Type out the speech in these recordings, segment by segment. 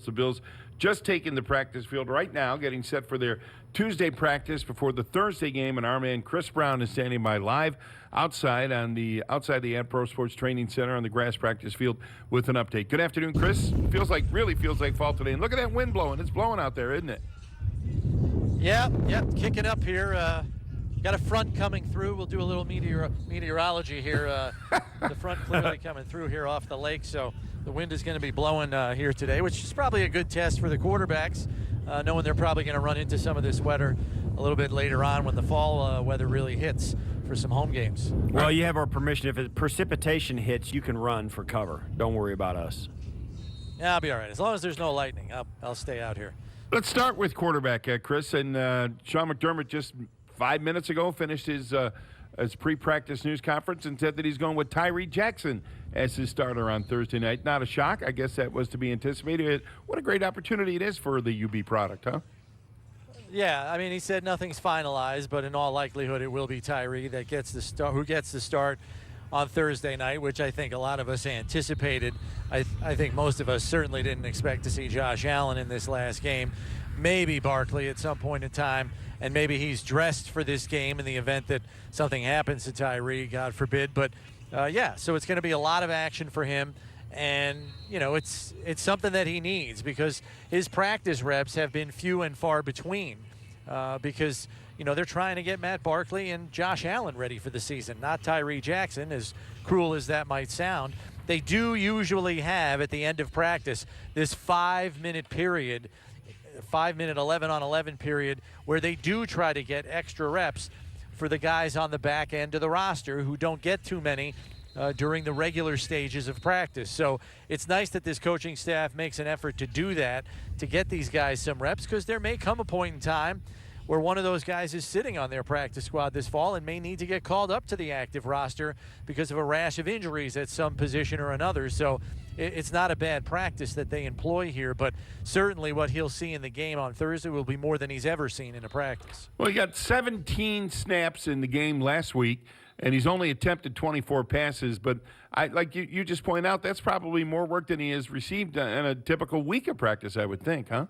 The Bills just taking the practice field right now, getting set for their Tuesday practice before the Thursday game, and our man Chris Brown is standing by live outside the Ad Pro Sports Training Center on the grass practice field with an update. Good afternoon, Chris. Really feels like fall today, and look at that wind blowing. It's blowing out there, isn't it? Yeah, kicking up here. Got a front coming through. We'll do a little meteorology here. The front clearly coming through here off the lake, so the wind is going to be blowing here today, which is probably a good test for the quarterbacks, knowing they're probably going to run into some of this weather a little bit later on when the fall weather really hits for some home games. Well, you have our permission. If precipitation hits, you can run for cover. Don't worry about us. Yeah, I'll be all right. As long as there's no lightning, I'll stay out here. Let's start with quarterback, Chris. And Shawn Mcdermott just 5 minutes ago finished his pre-practice news conference and said that he's going with Tyree Jackson as his starter on Thursday night. Not a shock. I guess that was to be anticipated. What a great opportunity it is for the UB product, huh? Yeah, I mean, he said nothing's finalized, but in all likelihood it will be Tyree that gets the start, who gets the start on Thursday night, which I think a lot of us anticipated. I think most of us certainly didn't expect to see Josh Allen in this last game. Maybe Barkley at some point in time, and maybe he's dressed for this game in the event that something happens to Tyree, God forbid. But so it's going to be a lot of action for him, and it's something that he needs because his practice reps have been few and far between. Because they're trying to get Matt Barkley and Josh Allen ready for the season, not Tyree Jackson, as cruel as that might sound. They do usually have at the end of practice this 5-minute period, 5-minute 11-on-11 period, where they do try to get extra reps for the guys on the back end of the roster who don't get too many during the regular stages of practice. So it's nice that this coaching staff makes an effort to do that, to get these guys some reps, because there may come a point in time where one of those guys is sitting on their practice squad this fall and may need to get called up to the active roster because of a rash of injuries at some position or another. So it's not a bad practice that they employ here, but certainly what he'll see in the game on Thursday will be more than he's ever seen in a practice. Well, he got 17 snaps in the game last week, and he's only attempted 24 passes, but like you just pointed out, that's probably more work than he has received in a typical week of practice, I would think, huh?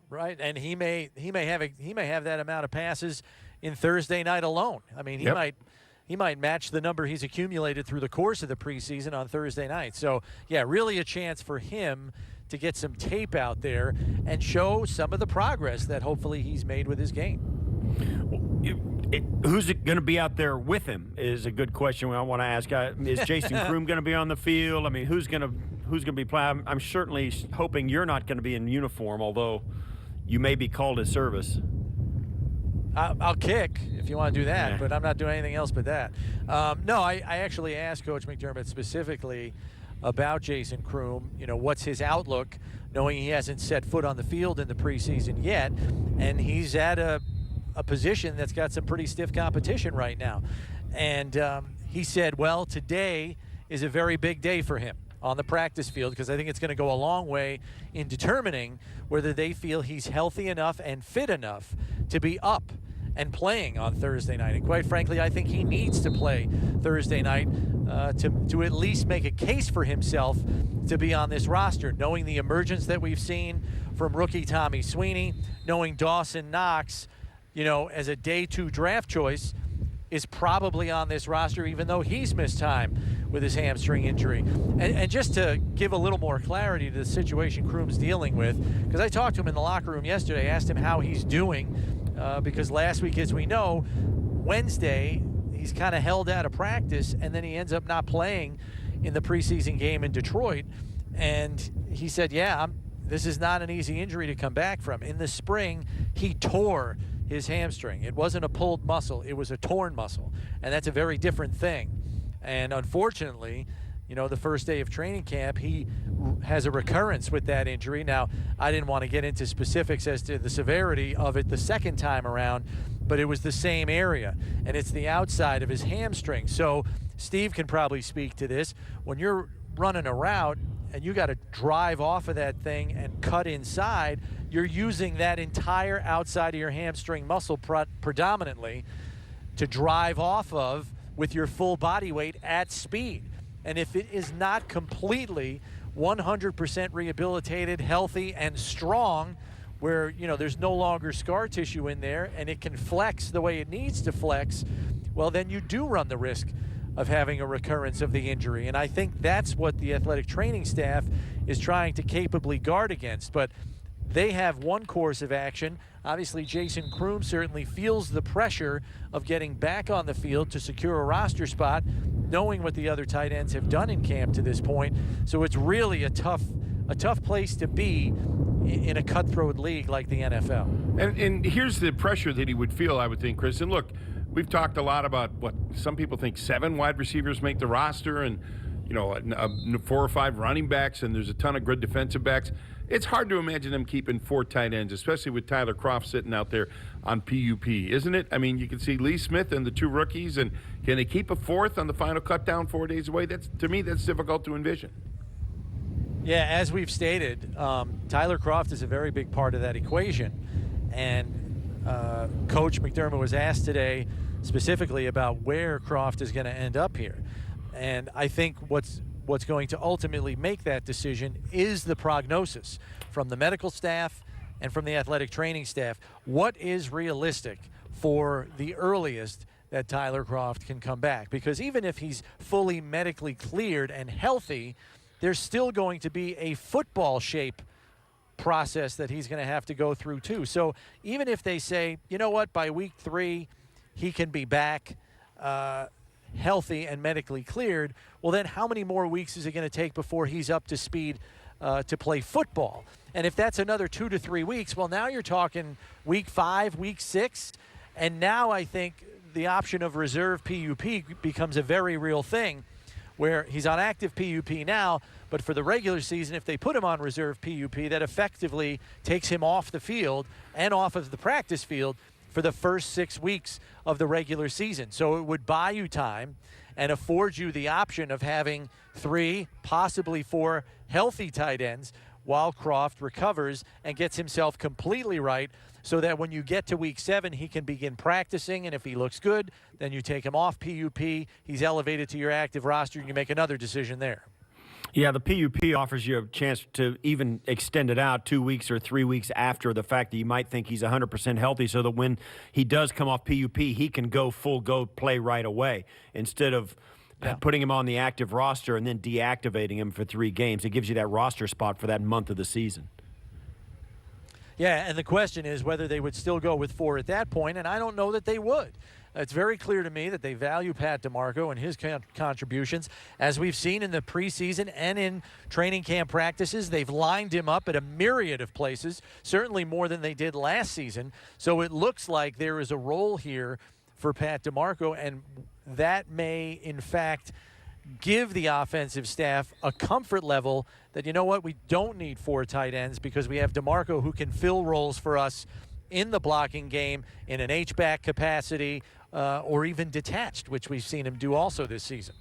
Right, and he may have that amount of passes in Thursday night alone. I mean, he might match the number he's accumulated through the course of the preseason on Thursday night. So, yeah, really a chance for him to get some tape out there and show some of the progress that hopefully he's made with his game. Who's going to be out there with him is a good question I want to ask. Is Jason Kroom going to be on the field? I mean, who's going to be playing? I'm certainly hoping you're not going to be in uniform, although you may be called to service. I'll kick if you want to do that, but I'm not doing anything else but that. No, I actually asked Coach McDermott specifically about Jason Kroom. What's his outlook, knowing he hasn't set foot on the field in the preseason yet, and he's at a position that's got some pretty stiff competition right now. And he said, well, today is a very big day for him on the practice field, because I think it's going to go a long way in determining whether they feel he's healthy enough and fit enough to be up and playing on Thursday night. And quite frankly, I think he needs to play Thursday night to at least make a case for himself to be on this roster, knowing the emergence that we've seen from rookie Tommy Sweeney, knowing Dawson Knox, as a day 2 draft choice, is probably on this roster, even though he's missed time with his hamstring injury. And just to give a little more clarity to the situation Kroom's dealing with, because I talked to him in the locker room yesterday, asked him how he's doing, because last week, as we know, Wednesday, he's kind of held out of practice, and then he ends up not playing in the preseason game in Detroit. And he said, this is not an easy injury to come back from. In the spring, he tore his hamstring. It wasn't a pulled muscle, it was a torn muscle. And that's a very different thing. And unfortunately, the first day of training camp, he has a recurrence with that injury. Now, I didn't want to get into specifics as to the severity of it the second time around, but it was the same area, and it's the outside of his hamstring. So Steve can probably speak to this. When you're running a route and you got to drive off of that thing and cut inside, you're using that entire outside of your hamstring muscle predominantly to drive off of with your full body weight at speed. And if it is not completely 100% rehabilitated, healthy, and strong, where, there's no longer scar tissue in there and it can flex the way it needs to flex, well, then you do run the risk of having a recurrence of the injury. And I think that's what the athletic training staff is trying to capably guard against. But they have one course of action. Obviously, Jason Kroom certainly feels the pressure of getting back on the field to secure a roster spot, knowing what the other tight ends have done in camp to this point. So it's really a tough place to be in a cutthroat league like the NFL. And here's the pressure that he would feel, I would think, Chris. And look, we've talked a lot about what some people think 7 wide receivers make the roster, and 4 or 5 running backs, and there's a ton of good defensive backs. It's hard to imagine them keeping 4 tight ends, especially with Tyler Kroft sitting out there on PUP, isn't it? I mean, you can see Lee Smith and the 2 rookies, and can they keep a 4th on the final cut down 4 days away? To me, that's difficult to envision. Yeah, as we've stated, Tyler Kroft is a very big part of that equation. And Coach McDermott was asked today specifically about where Kroft is going to end up here. And I think what's going to ultimately make that decision is the prognosis from the medical staff and from the athletic training staff. What is realistic for the earliest that Tyler Kroft can come back? Because even if he's fully medically cleared and healthy, there's still going to be a football shape process that he's going to have to go through too. So even if they say, you know what, by week 3 he can be back healthy and medically cleared, well then how many more weeks is it going to take before he's up to speed to play football? And if that's another 2 to 3 weeks, well now you're talking week 5, week 6, and now I think the option of reserve PUP becomes a very real thing, where he's on active PUP now, but for the regular season, if they put him on reserve PUP, that effectively takes him off the field and off of the practice field for the first 6 weeks of the regular season. So it would buy you time and afford you the option of having 3, possibly 4 healthy tight ends while Kroft recovers and gets himself completely right, so that when you get to week 7, he can begin practicing, and if he looks good, then you take him off PUP, he's elevated to your active roster, and you make another decision there. Yeah, the PUP offers you a chance to even extend it out 2 weeks or 3 weeks after the fact that you might think he's 100% healthy, so that when he does come off PUP, he can go play right away, instead of putting him on the active roster and then deactivating him for 3 games. It gives you that roster spot for that month of the season. Yeah, and the question is whether they would still go with 4 at that point, and I don't know that they would. It's very clear to me that they value Pat DeMarco and his contributions. As we've seen in the preseason and in training camp practices, they've lined him up at a myriad of places, certainly more than they did last season. So it looks like there is a role here for Pat DeMarco, and that may, in fact, give the offensive staff a comfort level that, you know what, we don't need 4 tight ends because we have DeMarco who can fill roles for us in the blocking game in an H-back capacity or even detached, which we've seen him do also this season.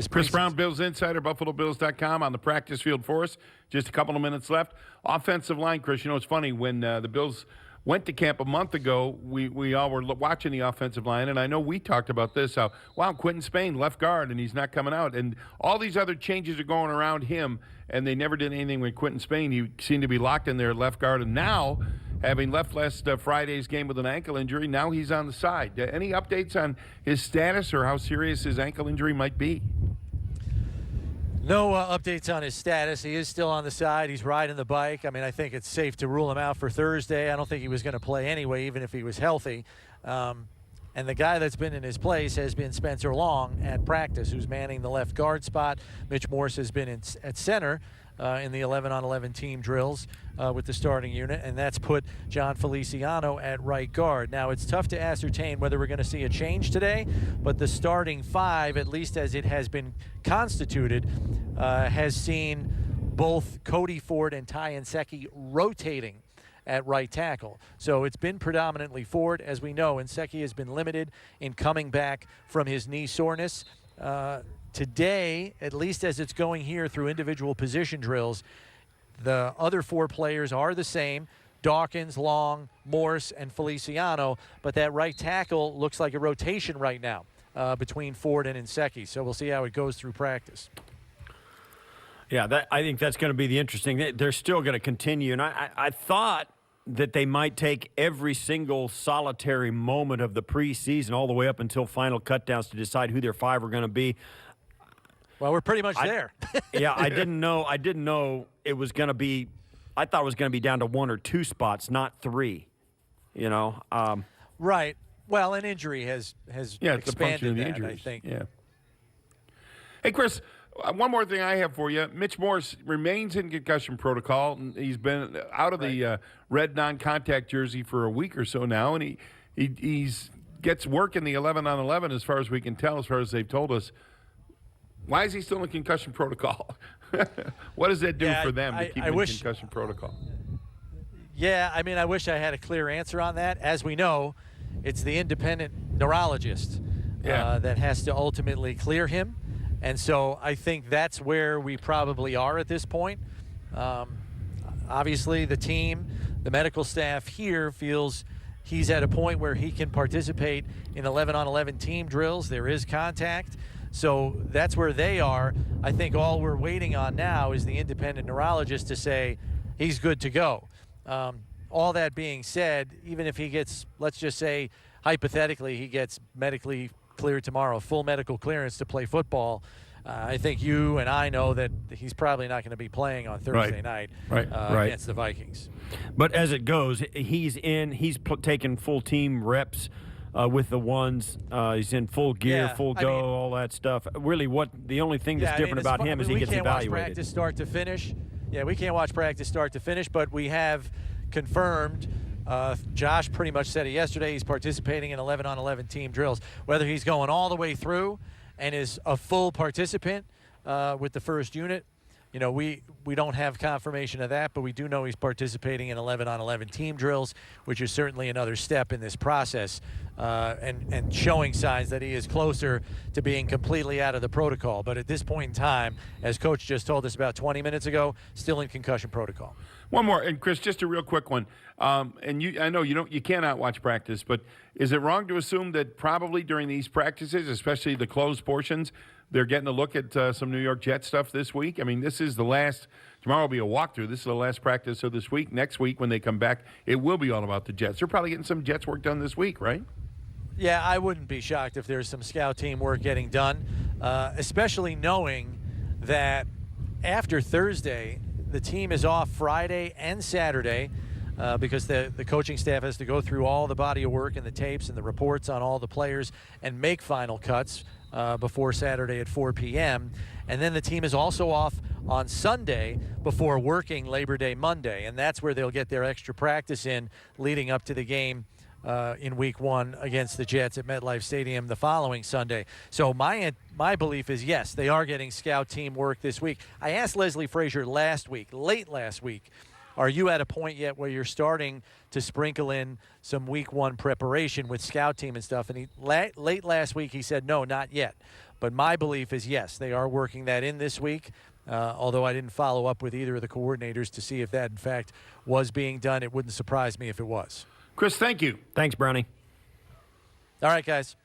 Chris Brown, Bills Insider, BuffaloBills.com on the practice field for us. Just a couple of minutes left. Offensive line, Chris, it's funny, when the Bills went to camp a month ago, we all were watching the offensive line, and I know we talked about this, how, wow, Quentin Spain, left guard, and he's not coming out. And all these other changes are going around him, and they never did anything with Quentin Spain. He seemed to be locked in there at left guard, and now, having left last Friday's game with an ankle injury, now he's on the side. Any updates on his status or how serious his ankle injury might be? No updates on his status. He is still on the side. He's riding the bike. I mean, I think it's safe to rule him out for Thursday. I don't think he was going to play anyway, even if he was healthy. And the guy that's been in his place has been Spencer Long at practice, who's manning the left guard spot. Mitch Morris has been at center in the 11-on-11 team drills with the starting unit, and that's put John Feliciano at right guard. Now, it's tough to ascertain whether we're going to see a change today, but the starting 5, at least as it has been constituted, has seen both Cody Ford and Ty Nsekhe rotating at right tackle. So it's been predominantly Ford. As we know, Nsekhe has been limited in coming back from his knee soreness. Today, at least as it's going here through individual position drills, the other 4 players are the same: Dawkins, Long, Morse, and Feliciano, but that right tackle looks like a rotation right now between Ford and Nsekhe. So we'll see how it goes through practice. Yeah, I think that's going to be the interesting. They're still going to continue, and I thought that they might take every single solitary moment of the preseason all the way up until final cutdowns to decide who their 5 are going to be. Well, we're pretty much there. Yeah, I didn't know it was going to be. I thought it was going to be down to 1 or 2 spots, not 3. You know. Right. Well, an injury has it's expanded a function of the that, injuries. I think. Yeah. Hey, Chris, one more thing I have for you. Mitch Morris remains in concussion protocol. He's been out of the red non-contact jersey for a week or so now, and he's gets work in the 11-on-11 as far as we can tell, as far as they've told us. Why is he still in concussion protocol? What does that do for them to keep him in concussion protocol? Yeah, I mean, I wish I had a clear answer on that. As we know, it's the independent neurologist that has to ultimately clear him. And so I think that's where we probably are at this point. Obviously, the team, the medical staff here feels he's at a point where he can participate in 11-on-11 team drills. There is contact. So that's where they are. I think all we're waiting on now is the independent neurologist to say he's good to go. All that being said, even if he gets, let's just say, hypothetically, he gets medically cleared tomorrow, full medical clearance to play football, I think you and I know that he's probably not going to be playing on Thursday night against the Vikings. But as it goes, he's in. He's taking full team reps with the ones. He's in full gear, full go, all that stuff. Really, the only thing that's different about him is he gets evaluated. We can't watch practice start to finish. Yeah, we can't watch practice start to finish, but we have confirmed. Josh pretty much said it yesterday. He's participating in 11-on-11 team drills. Whether he's going all the way through and is a full participant with the first unit, you know, we don't have confirmation of that, but we do know he's participating in 11-on-11 team drills, which is certainly another step in this process and showing signs that he is closer to being completely out of the protocol. But at this point in time, as Coach just told us about 20 minutes ago, still in concussion protocol. One more, and Chris, just a real quick one. I know you cannot watch practice, but is it wrong to assume that probably during these practices, especially the closed portions, they're getting a look at some New York Jets stuff this week? I mean, this is the last. Tomorrow will be a walkthrough. This is the last practice of this week. Next week, when they come back, it will be all about the Jets. They're probably getting some Jets work done this week, right? Yeah, I wouldn't be shocked if there's some scout team work getting done, especially knowing that after Thursday, the team is off Friday and Saturday because the coaching staff has to go through all the body of work and the tapes and the reports on all the players and make final cuts before Saturday at 4 p.m. And then the team is also off on Sunday before working Labor Day Monday, and that's where they'll get their extra practice in leading up to the game in Week 1 against the Jets at MetLife Stadium the following Sunday. So my belief is, yes, they are getting scout team work this week. I asked Leslie Frazier late last week, are you at a point yet where you're starting to sprinkle in some Week 1 preparation with scout team and stuff? And late last week he said, no, not yet. But my belief is, yes, they are working that in this week. Although I didn't follow up with either of the coordinators to see if that, in fact, was being done. It wouldn't surprise me if it was. Chris, thank you. Thanks, Brownie. All right, guys.